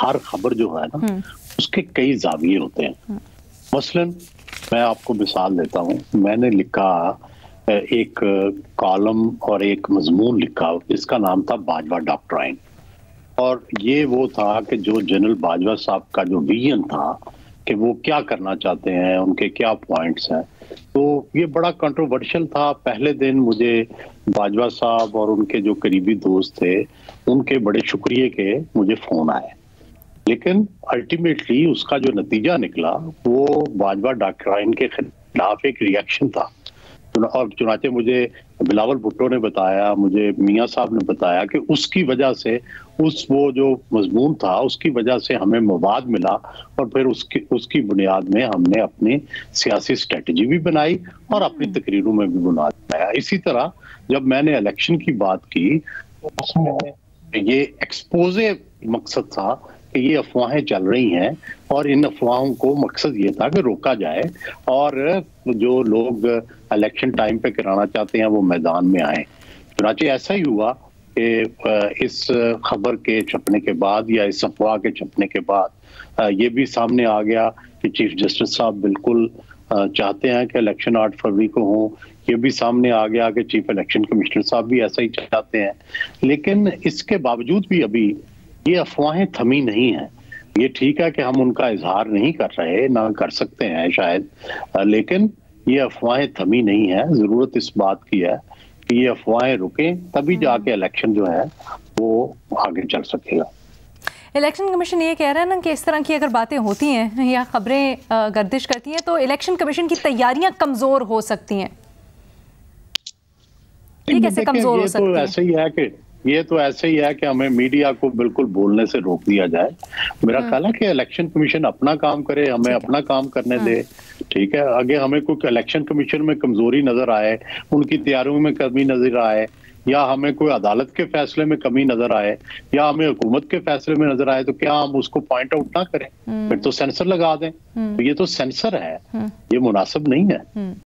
हर खबर जो है ना उसके कई जाविये होते हैं। मसलन मैं आपको मिसाल देता हूँ, मैंने लिखा एक कॉलम और एक मजमून लिखा जिसका नाम था बाजवा डॉक्ट्राइन, और ये वो था कि जो जनरल बाजवा साहब का जो विजन था कि वो क्या करना चाहते हैं, उनके क्या पॉइंट्स हैं, तो ये बड़ा कंट्रोवर्शियल था। पहले दिन मुझे बाजवा साहब और उनके जो करीबी दोस्त थे उनके बड़े शुक्रिया के मुझे फोन आए, लेकिन अल्टीमेटली उसका जो नतीजा निकला वो बाजवा डॉक्ट्राइन के खिलाफ एक रिएक्शन था। और चुनाचे मुझे बिलावल भुट्टो ने बताया, मुझे मियां साहब ने बताया कि उसकी वजह से वो जो मजमून था उसकी वजह से हमें मवाद मिला, और फिर उसकी बुनियाद में हमने अपनी सियासी स्ट्रेटजी भी बनाई और अपनी तकरीरों में भी बनाया। इसी तरह जब मैंने इलेक्शन की बात की उसमें ये एक्सपोजे मकसद था कि ये अफवाहें चल रही हैं और इन अफवाहों को मकसद ये था कि रोका जाए और जो लोग इलेक्शन टाइम पे कराना चाहते हैं वो मैदान में आए। चुनाचे ऐसा ही हुआ कि इस खबर के छपने के बाद या इस अफवाह के छपने के बाद ये भी सामने आ गया कि चीफ जस्टिस साहब बिल्कुल चाहते हैं कि इलेक्शन 8 फरवरी को हो। ये भी सामने आ गया कि चीफ इलेक्शन कमिश्नर साहब भी ऐसा ही चाहते हैं। लेकिन इसके बावजूद भी अभी ये अफवाहें थमी नहीं हैं। ये ठीक है कि हम उनका इजहार नहीं कर रहे, ना कर सकते हैं शायद, लेकिन ये अफवाहें थमी नहीं है। जरूरत इस बात की है कि ये अफवाहें रुकें, तभी जाके इलेक्शन जो है वो आगे चल सकेगा। इलेक्शन कमीशन ये कह रहा है ना कि इस तरह की अगर बातें होती हैं या खबरें गर्दिश करती हैं तो इलेक्शन कमीशन की तैयारियां कमजोर हो सकती हैं। ये कैसे कमजोर हो सकती है? ये तो ऐसे ही है कि हमें मीडिया को बिल्कुल बोलने से रोक दिया जाए। मेरा ख्याल है कि इलेक्शन कमीशन अपना काम करे, हमें अपना काम करने दे। ठीक है, आगे हमें कोई इलेक्शन कमीशन में कमजोरी नजर आए, उनकी तैयारियों में कमी नजर आए, या हमें कोई अदालत के फैसले में कमी नजर आए, या हमें हुकूमत के फैसले में नजर आए, तो क्या हम उसको पॉइंट आउट ना करें? फिर तो सेंसर लगा दें। तो ये तो सेंसर है, ये मुनासिब नहीं है।